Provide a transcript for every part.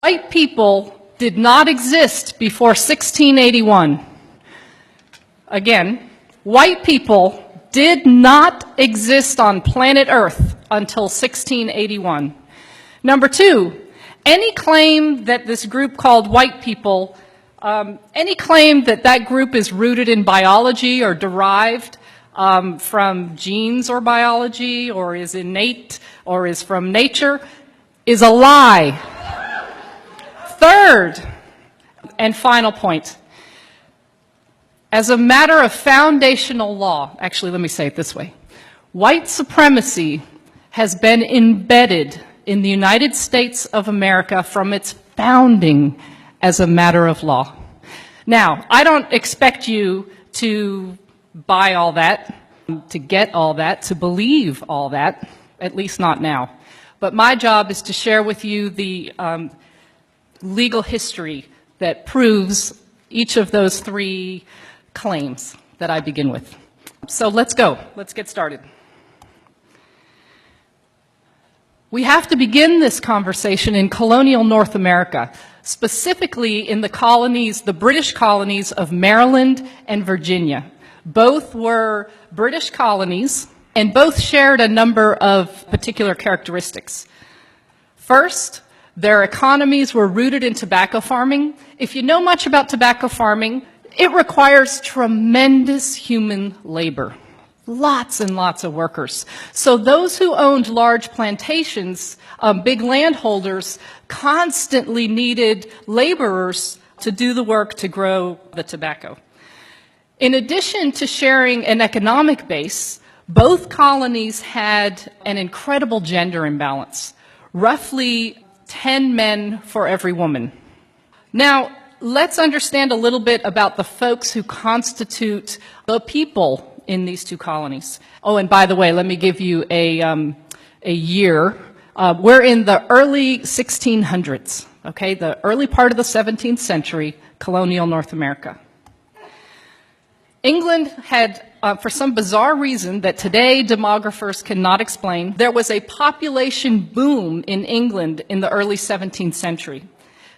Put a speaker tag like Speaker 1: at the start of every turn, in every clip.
Speaker 1: White people did not exist before 1681. Again, white people did not exist on planet Earth until 1681. Number two, any claim that this group called white people, any claim that that group is rooted in biology or derived from genes or biology or is innate or is from nature is a lie. Third and final point. As a matter of foundational law, actually let me say it this way, white supremacy has been embedded in the United States of America from its founding as a matter of law. Now, I don't expect you to buy all that, to get all that, to believe all that, at least not now. But my job is to share with you the legal history that proves each of those three claims that I begin with. So let's go. Let's get started. We have to begin this conversation in colonial North America, specifically in the colonies, the British colonies of Maryland and Virginia. Both were British colonies, and both shared a number of particular characteristics. First, their economies were rooted in tobacco farming. If you know much about tobacco farming, it requires tremendous human labor. Lots and lots of workers. So those who owned large plantations, big landholders, constantly needed laborers to do the work to grow the tobacco. In addition to sharing an economic base, both colonies had an incredible gender imbalance, roughly 10 men for every woman. Now, let's understand a little bit about the folks who constitute the people in these two colonies. Oh, and by the way, let me give you a year. We're in the early 1600s, okay, the early part of the 17th century, colonial North America. England had, for some bizarre reason that today demographers cannot explain, there was a population boom in England in the early 17th century.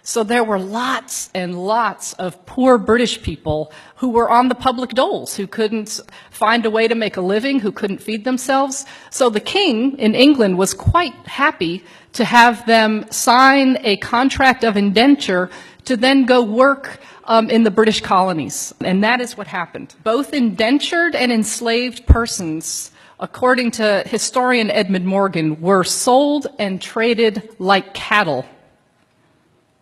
Speaker 1: So there were lots and lots of poor British people who were on the public doles, who couldn't find a way to make a living, who couldn't feed themselves. So the king in England was quite happy to have them sign a contract of indenture to then go work in the British colonies. And that is what happened. Both indentured and enslaved persons, according to historian Edmund Morgan, were sold and traded like cattle.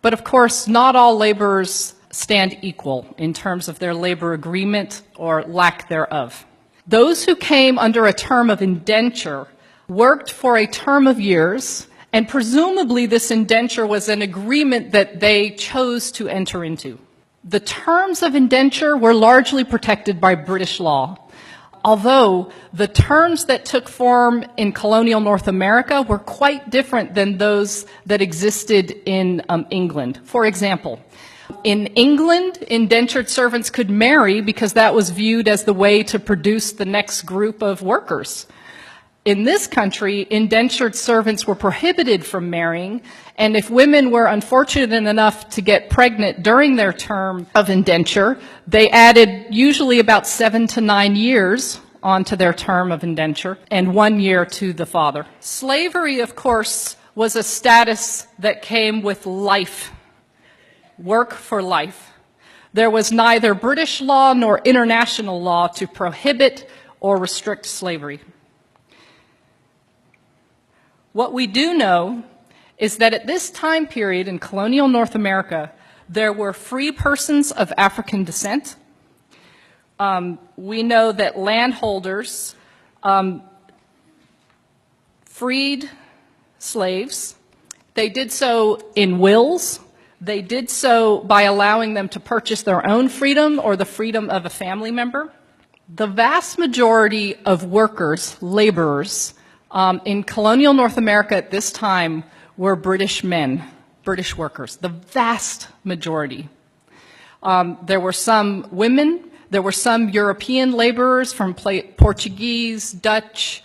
Speaker 1: But of course, not all laborers stand equal in terms of their labor agreement or lack thereof. Those who came under a term of indenture worked for a term of years, and presumably this indenture was an agreement that they chose to enter into. The terms of indenture were largely protected by British law, although the terms that took form in colonial North America were quite different than those that existed in England. For example, in England, indentured servants could marry because that was viewed as the way to produce the next group of workers. In this country, indentured servants were prohibited from marrying, and if women were unfortunate enough to get pregnant during their term of indenture, they added usually about 7 to 9 years onto their term of indenture, and 1 year to the father. Slavery, of course, was a status that came with life, work for life. There was neither British law nor international law to prohibit or restrict slavery. What we do know is that at this time period in colonial North America, there were free persons of African descent. We know that landholders freed slaves. They did so in wills. They did so by allowing them to purchase their own freedom or the freedom of a family member. The vast majority of workers, laborers, in colonial North America at this time were British men, British workers, the vast majority. There were some women, there were some European laborers from Portuguese, Dutch,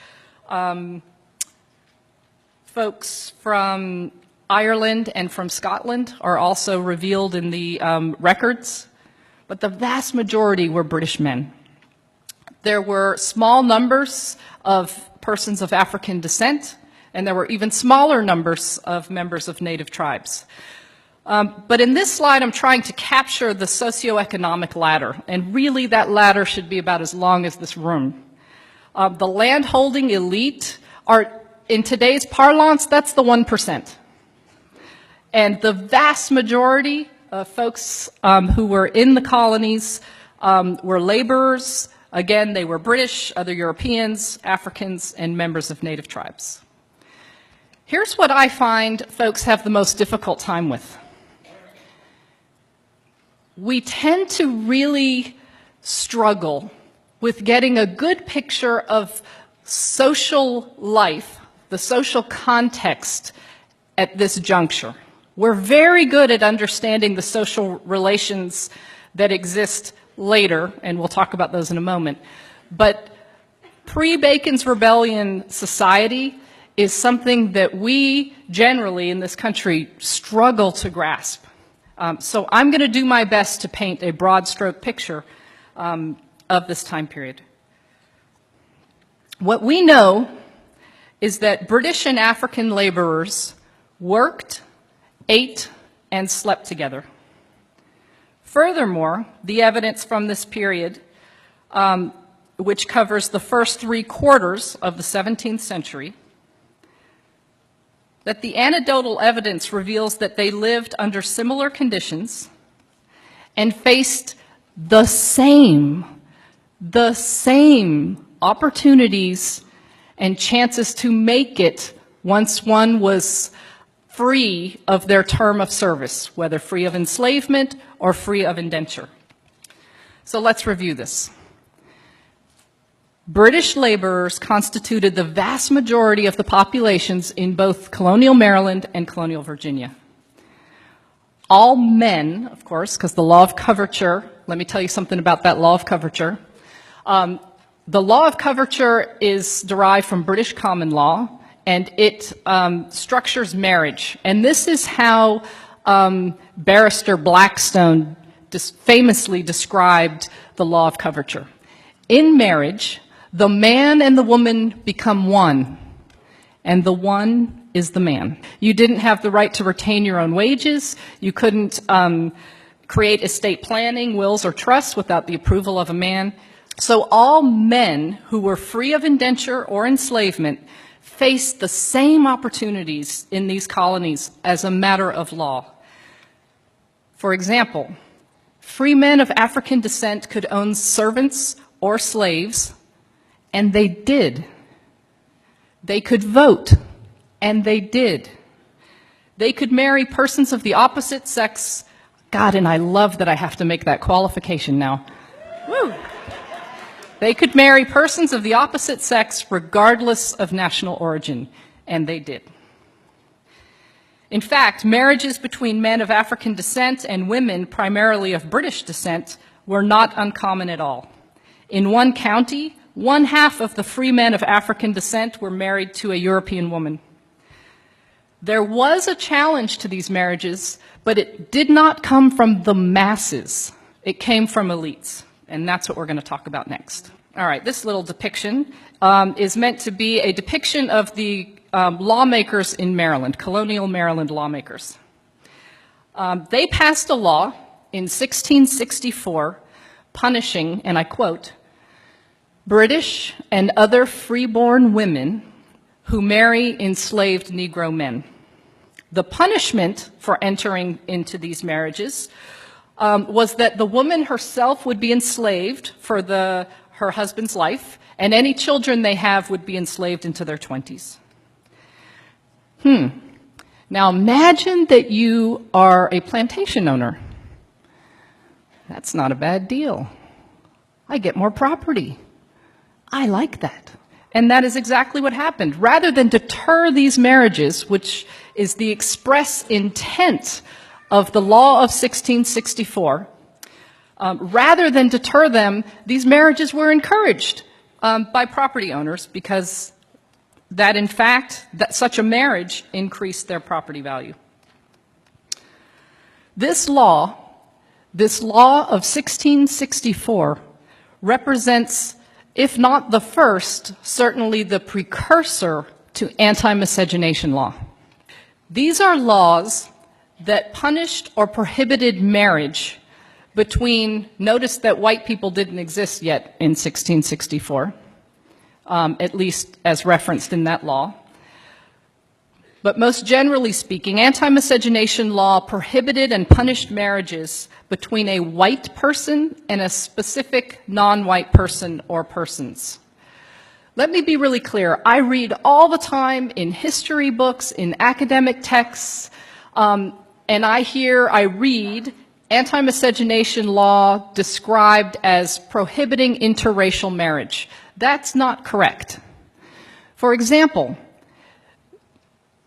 Speaker 1: folks from Ireland and from Scotland are also revealed in the records, but the vast majority were British men. There were small numbers of persons of African descent, and there were even smaller numbers of members of native tribes. But in this slide, I'm trying to capture the socioeconomic ladder, and really that ladder should be about as long as this room. The landholding elite are, in today's parlance, that's the 1%. And the vast majority of folks who were in the colonies were laborers. Again, they were British, other Europeans, Africans, and members of native tribes. Here's what I find folks have the most difficult time with. We tend to really struggle with getting a good picture of social life, the social context at this juncture. We're very good at understanding the social relations that exist later, and we'll talk about those in a moment. But pre-Bacon's Rebellion society is something that we generally in this country struggle to grasp. So I'm going to do my best to paint a broad stroke picture of this time period. What we know is that British and African laborers worked, ate, and slept together. Furthermore, the evidence from this period, which covers the first 3/4 of the 17th century, that the anecdotal evidence reveals that they lived under similar conditions and faced the same opportunities and chances to make it once one was free of their term of service, whether free of enslavement or free of indenture. So let's review this. British laborers constituted the vast majority of the populations in both colonial Maryland and colonial Virginia. All men, of course, because the law of coverture, let me tell you something about that law of coverture. The law of coverture is derived from British common law, and it structures marriage. And this is how Barrister Blackstone famously described the law of coverture. In marriage, the man and the woman become one, and the one is the man. You didn't have the right to retain your own wages. You couldn't create estate planning, wills, or trusts without the approval of a man. So all men who were free of indenture or enslavement faced the same opportunities in these colonies as a matter of law. For example, free men of African descent could own servants or slaves, and they did. They could vote, and they did. They could marry persons of the opposite sex. God, and I love that I have to make that qualification now. Woo! They could marry persons of the opposite sex regardless of national origin, and they did. In fact, marriages between men of African descent and women primarily of British descent were not uncommon at all. In one county, 1/2 of the free men of African descent were married to a European woman. There was a challenge to these marriages, but it did not come from the masses. It came from elites, and that's what we're going to talk about next. All right, this little depiction is meant to be a depiction of the lawmakers in Maryland, colonial Maryland lawmakers. They passed a law in 1664 punishing, and I quote, British and other freeborn women who marry enslaved Negro men. The punishment for entering into these marriages was that the woman herself would be enslaved for her husband's life, and any children they have would be enslaved into their 20s. Now imagine that you are a plantation owner. That's not a bad deal. I get more property. I like that. And that is exactly what happened. Rather than deter these marriages, which is the express intent of the law of 1664, rather than deter them, these marriages were encouraged by property owners because that, in fact, that such a marriage increased their property value. This law of 1664, represents, if not the first, certainly the precursor to anti-miscegenation law. These are laws that punished or prohibited marriage between, notice that white people didn't exist yet in 1664, at least as referenced in that law. But most generally speaking, anti-miscegenation law prohibited and punished marriages between a white person and a specific non-white person or persons. Let me be really clear. I read all the time in history books, in academic texts, and I read anti-miscegenation law described as prohibiting interracial marriage. That's not correct. For example,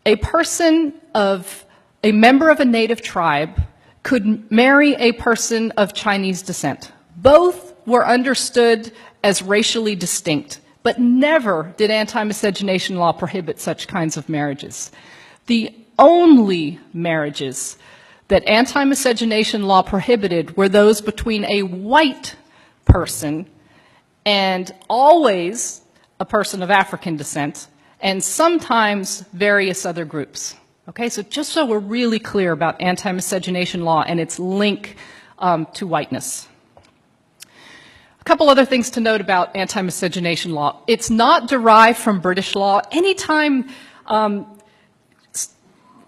Speaker 1: a member of a native tribe could marry a person of Chinese descent. Both were understood as racially distinct, but never did anti-miscegenation law prohibit such kinds of marriages. The only marriages that anti-miscegenation law prohibited were those between a white person and always a person of African descent, and sometimes various other groups. Okay, so just so we're really clear about anti-miscegenation law and its link to whiteness. A couple other things to note about anti-miscegenation law. It's not derived from British law. Anytime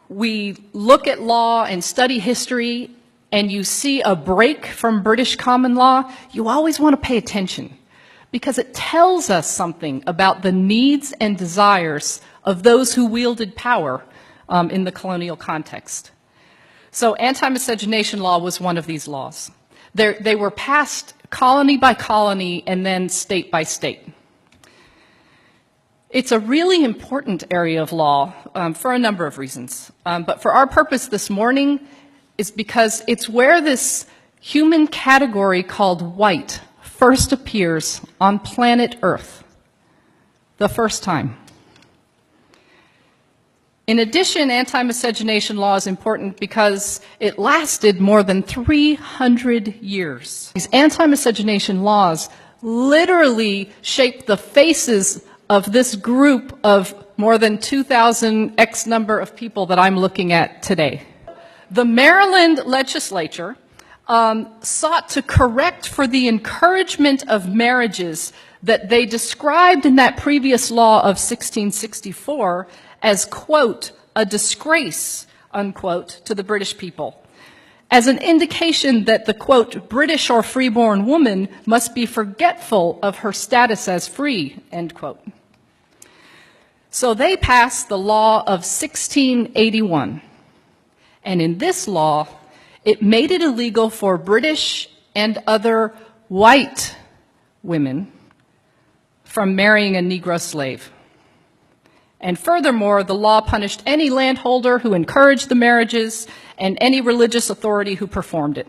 Speaker 1: we look at law and study history and you see a break from British common law, you always want to pay attention because it tells us something about the needs and desires of those who wielded power in the colonial context. So anti-miscegenation law was one of these laws. They were passed colony by colony and then state by state. It's a really important area of law for a number of reasons. But for our purpose this morning is because it's where this human category called white first appears on planet Earth, the first time. In addition, anti-miscegenation law is important because it lasted more than 300 years. These anti-miscegenation laws literally shaped the faces of this group of more than 2,000 X number of people that I'm looking at today. The Maryland legislature sought to correct for the encouragement of marriages that they described in that previous law of 1664 as, quote, a disgrace, unquote, to the British people, as an indication that the, quote, British or freeborn woman must be forgetful of her status as free, end quote. So they passed the law of 1681, and in this law, it made it illegal for British and other white women from marrying a Negro slave. And furthermore, the law punished any landholder who encouraged the marriages and any religious authority who performed it.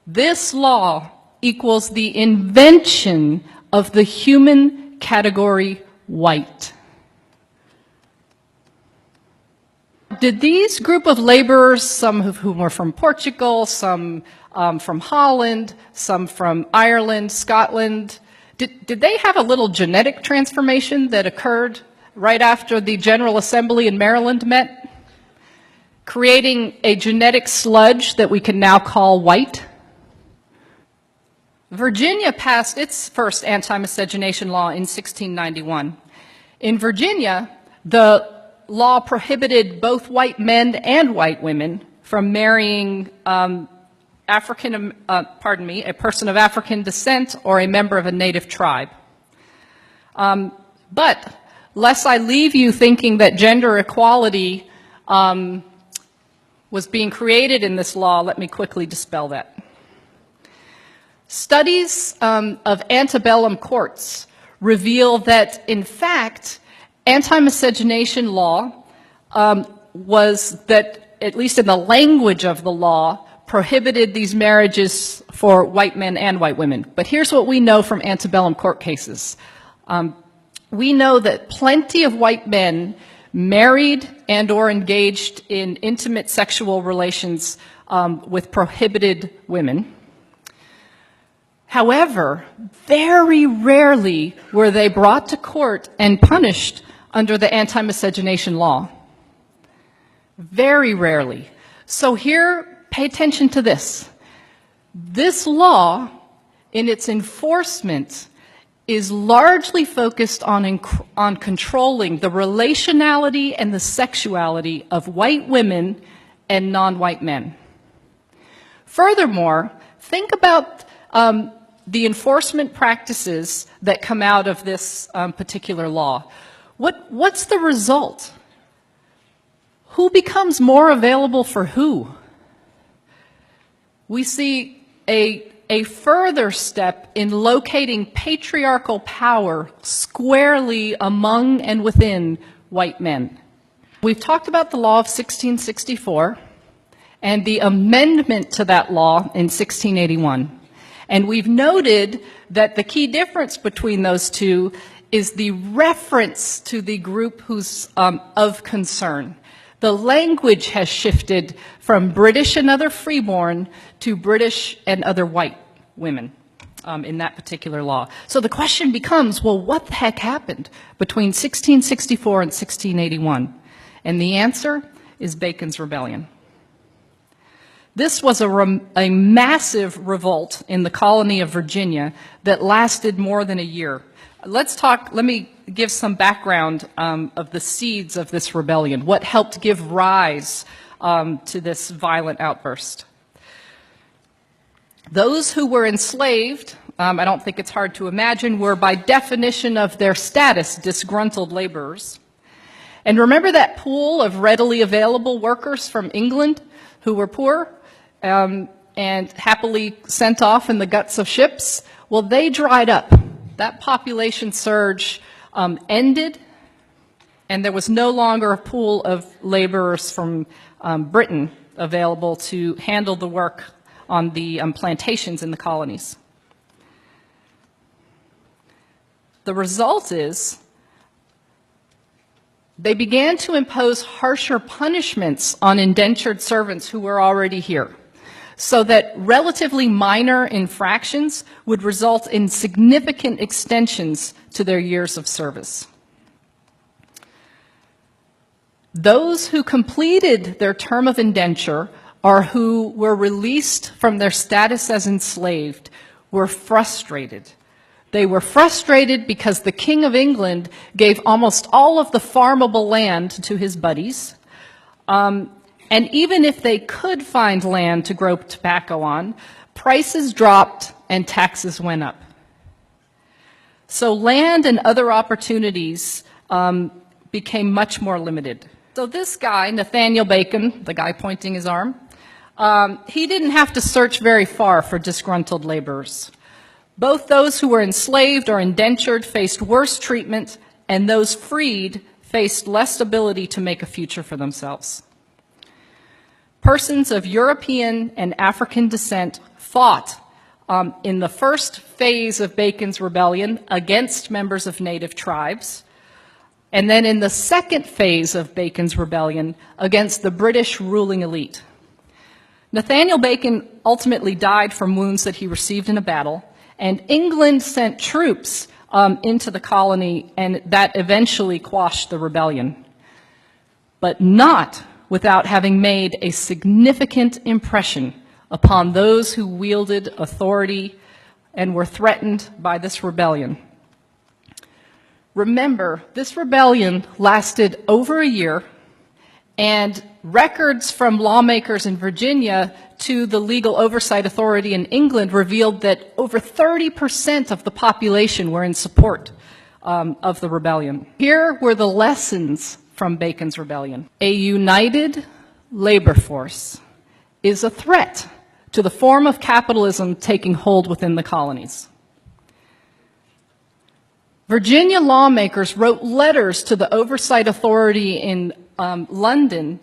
Speaker 1: This law equals the invention of the human category white. Did these group of laborers, some of whom were from Portugal, some from Holland, some from Ireland, Scotland, did they have a little genetic transformation that occurred right after the General Assembly in Maryland met, creating a genetic sludge that we can now call white? Virginia passed its first anti-miscegenation law in 1691. In Virginia, the law prohibited both white men and white women from marrying a person of African descent or a member of a native tribe. But lest I leave you thinking that gender equality was being created in this law, let me quickly dispel that. Studies of antebellum courts reveal that, in fact, anti-miscegenation law was that, at least in the language of the law, prohibited these marriages for white men and white women. But here's what we know from antebellum court cases. We know that plenty of white men married and or engaged in intimate sexual relations with prohibited women. However, very rarely were they brought to court and punished under the anti-miscegenation law. Very rarely. So here, pay attention to this. This law, in its enforcement, is largely focused on controlling the relationality and the sexuality of white women and non-white men. Furthermore, think about the enforcement practices that come out of this particular law. What's the result? Who becomes more available for who? We see a further step in locating patriarchal power squarely among and within white men. We've talked about the law of 1664 and the amendment to that law in 1681. And we've noted that the key difference between those two is the reference to the group who's of concern. The language has shifted from British and other freeborn to British and other white women in that particular law. So the question becomes, well, what the heck happened between 1664 and 1681? And the answer is Bacon's Rebellion. This was a massive revolt in the colony of Virginia that lasted more than a year. Let me give some background of the seeds of this rebellion, what helped give rise to this violent outburst. Those who were enslaved, I don't think it's hard to imagine, were by definition of their status disgruntled laborers. And remember that pool of readily available workers from England who were poor and happily sent off in the guts of ships? Well, they dried up. That population surge ended, and there was no longer a pool of laborers from Britain available to handle the work on the plantations in the colonies. The result is they began to impose harsher punishments on indentured servants who were already here, so that relatively minor infractions would result in significant extensions to their years of service. Those who completed their term of indenture or who were released from their status as enslaved were frustrated. They were frustrated because the King of England gave almost all of the farmable land to his buddies. And even if they could find land to grow tobacco on, prices dropped and taxes went up. So land and other opportunities became much more limited. So this guy, Nathaniel Bacon, the guy pointing his arm, he didn't have to search very far for disgruntled laborers. Both those who were enslaved or indentured faced worse treatment, and those freed faced less ability to make a future for themselves. Persons of European and African descent fought in the first phase of Bacon's Rebellion against members of native tribes, and then in the second phase of Bacon's Rebellion against the British ruling elite. Nathaniel Bacon ultimately died from wounds that he received in a battle, and England sent troops into the colony, and that eventually quashed the rebellion. But not without having made a significant impression upon those who wielded authority and were threatened by this rebellion. Remember, this rebellion lasted over a year, and records from lawmakers in Virginia to the Legal Oversight Authority in England revealed that over 30% of the population were in support of the rebellion. Here were the lessons from Bacon's Rebellion. A united labor force is a threat to the form of capitalism taking hold within the colonies. Virginia lawmakers wrote letters to the Oversight Authority in London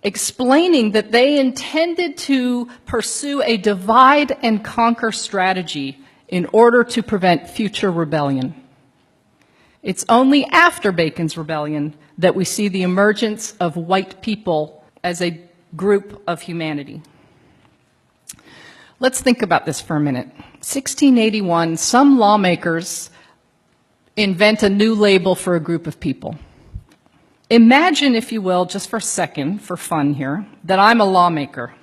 Speaker 1: explaining that they intended to pursue a divide and conquer strategy in order to prevent future rebellion. It's only after Bacon's Rebellion that we see the emergence of white people as a group of humanity. Let's think about this for a minute. 1681, some lawmakers invent a new label for a group of people. Imagine, if you will, just for a second, for fun here, that I'm a lawmaker,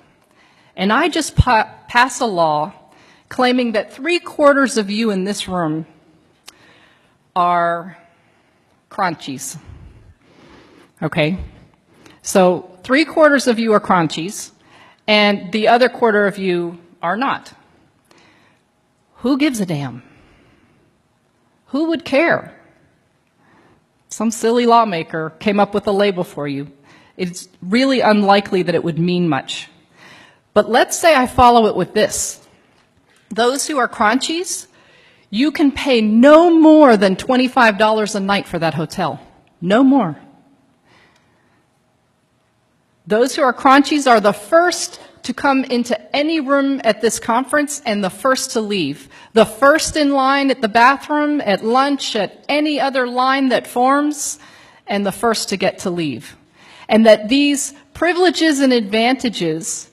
Speaker 1: and I just pass a law claiming that 3/4 of you in this room are crunchies. Okay? So 3/4 of you are crunchies, and the other quarter of you are not. Who gives a damn? Who would care? Some silly lawmaker came up with a label for you. It's really unlikely that it would mean much. But let's say I follow it with this. Those who are crunchies, you can pay no more than $25 a night for that hotel. No more. Those who are crunchies are the first to come into any room at this conference and the first to leave. The first in line at the bathroom, at lunch, at any other line that forms, and the first to get to leave. And that these privileges and advantages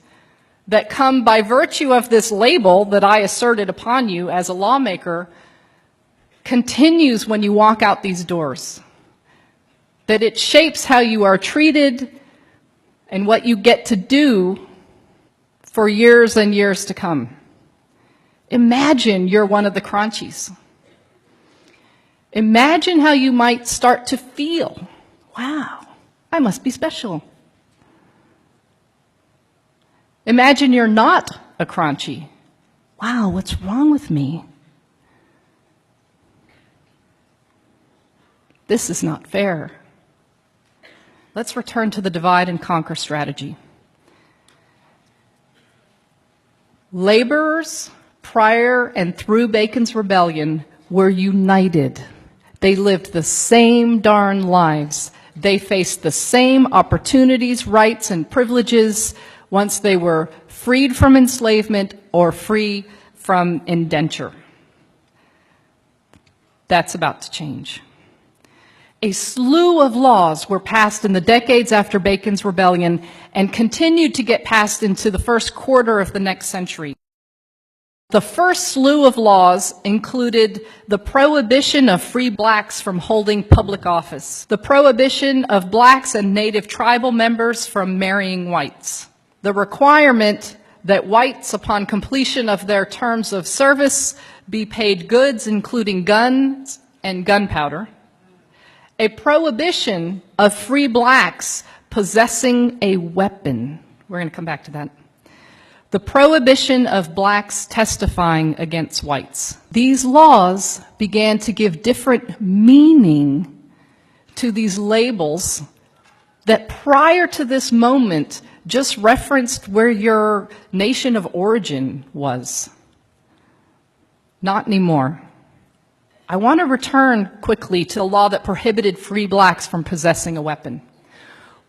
Speaker 1: that come by virtue of this label that I asserted upon you as a lawmaker continues when you walk out these doors. That it shapes how you are treated and what you get to do for years and years to come. Imagine you're one of the crunchies. Imagine how you might start to feel. Wow, I must be special. Imagine you're not a crunchy. Wow, what's wrong with me? This is not fair. Let's return to the divide and conquer strategy. Laborers, prior and through Bacon's rebellion, were united. They lived the same darn lives. They faced the same opportunities, rights, and privileges once they were freed from enslavement or free from indenture. That's about to change. A slew of laws were passed in the decades after Bacon's rebellion and continued to get passed into the first quarter of the next century. The first slew of laws included the prohibition of free blacks from holding public office, the prohibition of blacks and native tribal members from marrying whites, the requirement that whites, upon completion of their terms of service, be paid goods including guns and gunpowder, a prohibition of free blacks possessing a weapon. We're going to come back to that. The prohibition of blacks testifying against whites. These laws began to give different meaning to these labels that prior to this moment just referenced where your nation of origin was. Not anymore. I want to return quickly to the law that prohibited free blacks from possessing a weapon.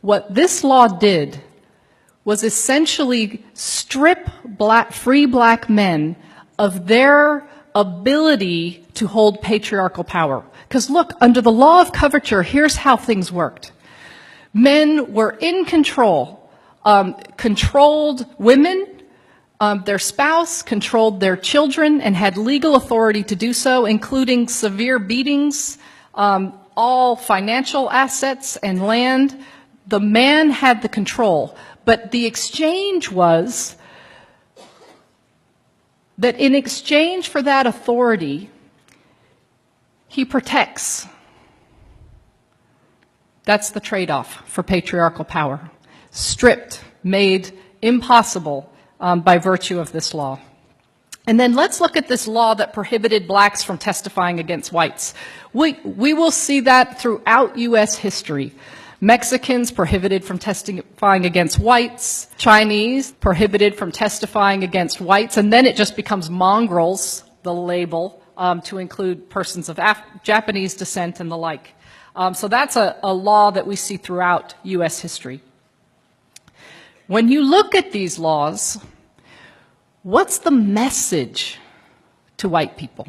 Speaker 1: What this law did was essentially strip free black men of their ability to hold patriarchal power. Because look, under the law of coverture, here's how things worked. Men were in control, controlled women, their spouse, controlled their children, and had legal authority to do so, including severe beatings, all financial assets and land. The man had the control. But the exchange was that in exchange for that authority, he protects. That's the trade-off for patriarchal power. Stripped, made impossible by virtue of this law. And then let's look at this law that prohibited blacks from testifying against whites. We will see that throughout U.S. history. Mexicans prohibited from testifying against whites, Chinese prohibited from testifying against whites, and then it just becomes mongrels, the label, to include persons of Japanese descent and the like. So that's a law that we see throughout U.S. history. When you look at these laws, what's the message to white people?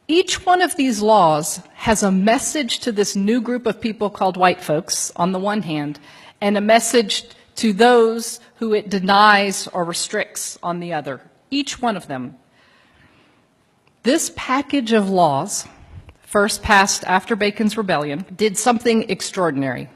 Speaker 1: Each one of these laws has a message to this new group of people called white folks, on the one hand, and a message to those who it denies or restricts on the other, each one of them. This package of laws, first passed after Bacon's Rebellion, did something extraordinary.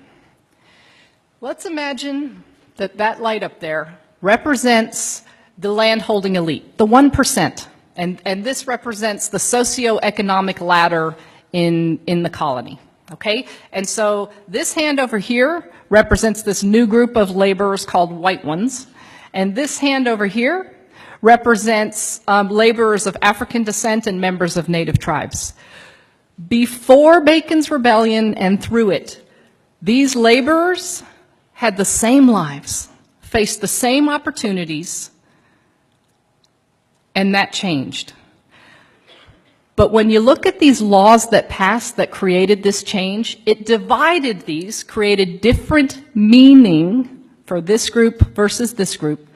Speaker 1: Let's imagine that that light up there represents the landholding elite, the 1%, and this represents the socioeconomic ladder in the colony, okay? And so this hand over here represents this new group of laborers called white ones, and this hand over here represents laborers of African descent and members of native tribes. Before Bacon's Rebellion and through it, these laborers had the same lives, faced the same opportunities, and that changed. But when you look at these laws that passed that created this change, it divided these, created different meaning for this group versus this group,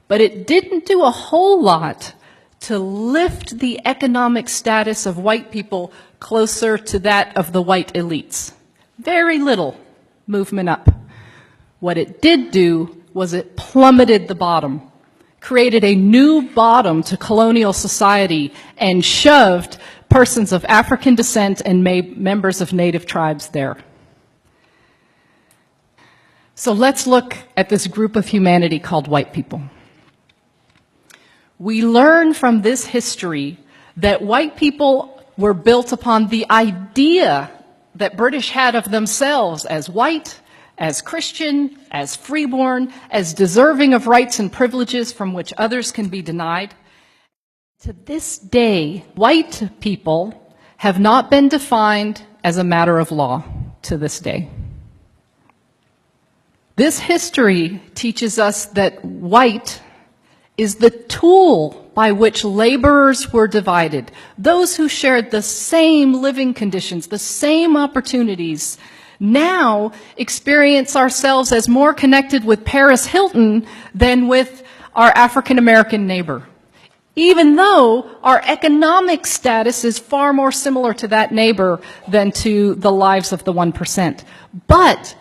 Speaker 1: but it didn't do a whole lot to lift the economic status of white people closer to that of the white elites. Very little movement up. What it did do was it plummeted the bottom, created a new bottom to colonial society, and shoved persons of African descent and members of native tribes there. So let's look at this group of humanity called white people. We learn from this history that white people were built upon the idea that British had of themselves as white, as Christian, as freeborn, as deserving of rights and privileges from which others can be denied. To this day, white people have not been defined as a matter of law to this day. This history teaches us that white is the tool by which laborers were divided. Those who shared the same living conditions, the same opportunities, now experience ourselves as more connected with Paris Hilton than with our African American neighbor, even though our economic status is far more similar to that neighbor than to the lives of the 1%. But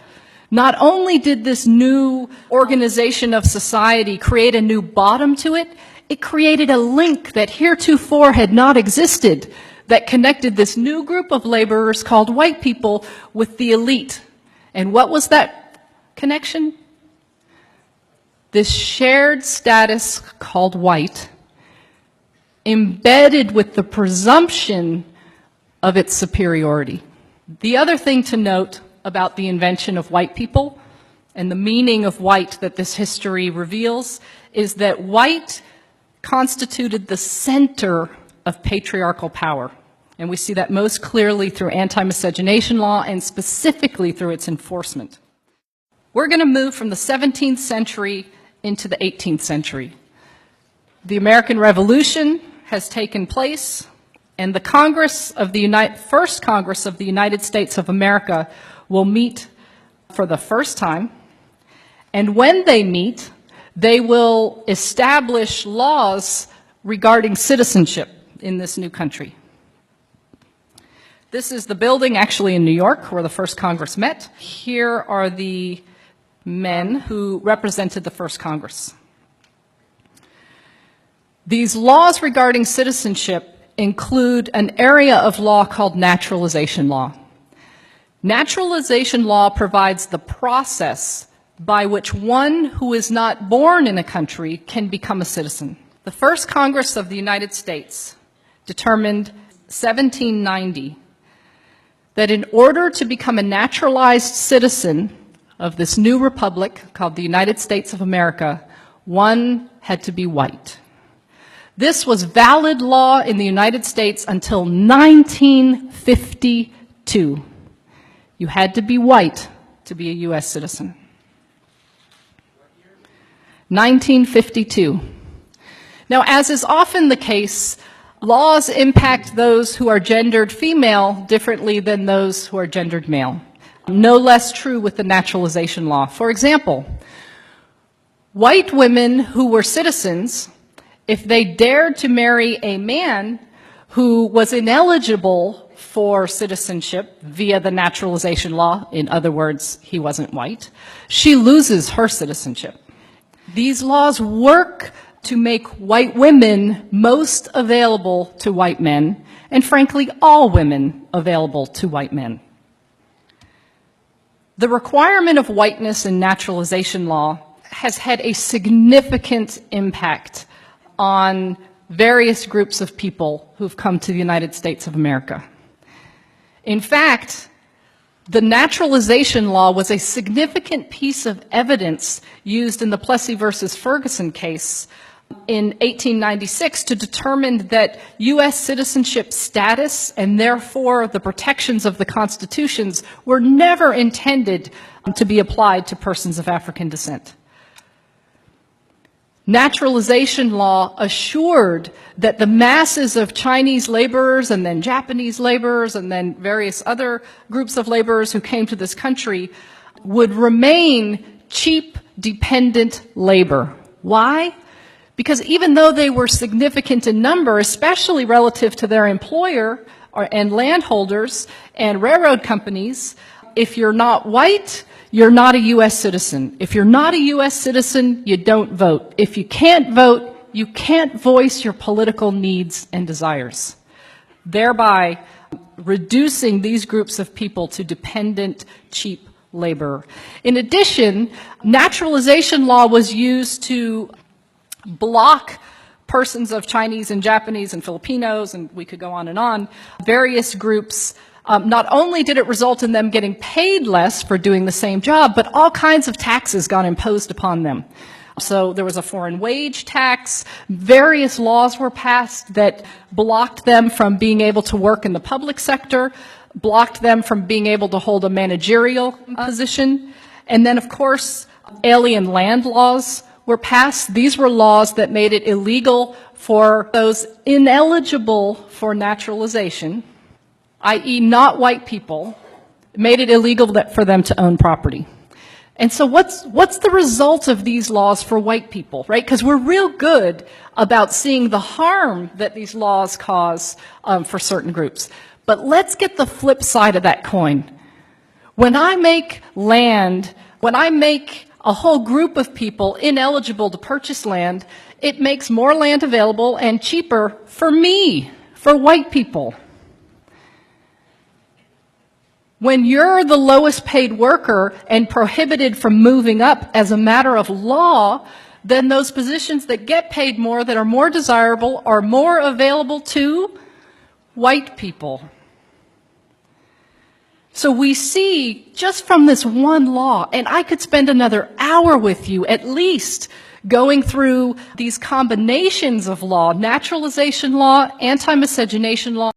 Speaker 1: not only did this new organization of society create a new bottom to it, it created a link that heretofore had not existed that connected this new group of laborers called white people with the elite. And what was that connection? This shared status called white, embedded with the presumption of its superiority. The other thing to note about the invention of white people and the meaning of white that this history reveals is that white constituted the center of patriarchal power. And we see that most clearly through anti-miscegenation law and specifically through its enforcement. We're going to move from the 17th century into the 18th century. The American Revolution has taken place, and the First Congress of the United States of America will meet for the first time. And when they meet, they will establish laws regarding citizenship in this new country. This is the building actually in New York where the first Congress met. Here are the men who represented the first Congress. These laws regarding citizenship include an area of law called naturalization law. Naturalization law provides the process by which one who is not born in a country can become a citizen. The first Congress of the United States determined 1790 that in order to become a naturalized citizen of this new republic called the United States of America, one had to be white. This was valid law in the United States until 1952. You had to be white to be a U.S. citizen. 1952. Now, as is often the case, laws impact those who are gendered female differently than those who are gendered male. No less true with the naturalization law. For example, white women who were citizens, if they dared to marry a man who was ineligible for citizenship via the naturalization law. In other words, he wasn't white. She loses her citizenship. These laws work to make white women most available to white men, and frankly, all women available to white men. The requirement of whiteness in naturalization law has had a significant impact on various groups of people who've come to the United States of America. In fact, the naturalization law was a significant piece of evidence used in the Plessy versus Ferguson case in 1896 to determine that U.S. citizenship status and therefore the protections of the constitutions were never intended to be applied to persons of African descent. Naturalization law assured that the masses of Chinese laborers and then Japanese laborers and then various other groups of laborers who came to this country would remain cheap, dependent labor. Why? Because even though they were significant in number, especially relative to their employer and landholders and railroad companies, if you're not white, you're not a U.S. citizen. If you're not a U.S. citizen, you don't vote. If you can't vote, you can't voice your political needs and desires, thereby reducing these groups of people to dependent, cheap labor. In addition, naturalization law was used to block persons of Chinese and Japanese and Filipinos, and we could go on, various groups. Not only did it result in them getting paid less for doing the same job, but all kinds of taxes got imposed upon them. So there was a foreign wage tax, various laws were passed that blocked them from being able to work in the public sector, blocked them from being able to hold a managerial position, and then of course alien land laws were passed. These were laws that made it illegal for those ineligible for naturalization, i.e. not white people, made it illegal for them to own property. And so what's the result of these laws for white people, right? Because we're real good about seeing the harm that these laws cause for certain groups. But let's get the flip side of that coin. When I make a whole group of people ineligible to purchase land, it makes more land available and cheaper for me, for white people. When you're the lowest paid worker and prohibited from moving up as a matter of law, then those positions that get paid more, that are more desirable, are more available to white people. So we see, just from this one law, and I could spend another hour with you at least going through these combinations of law, naturalization law, anti-miscegenation law,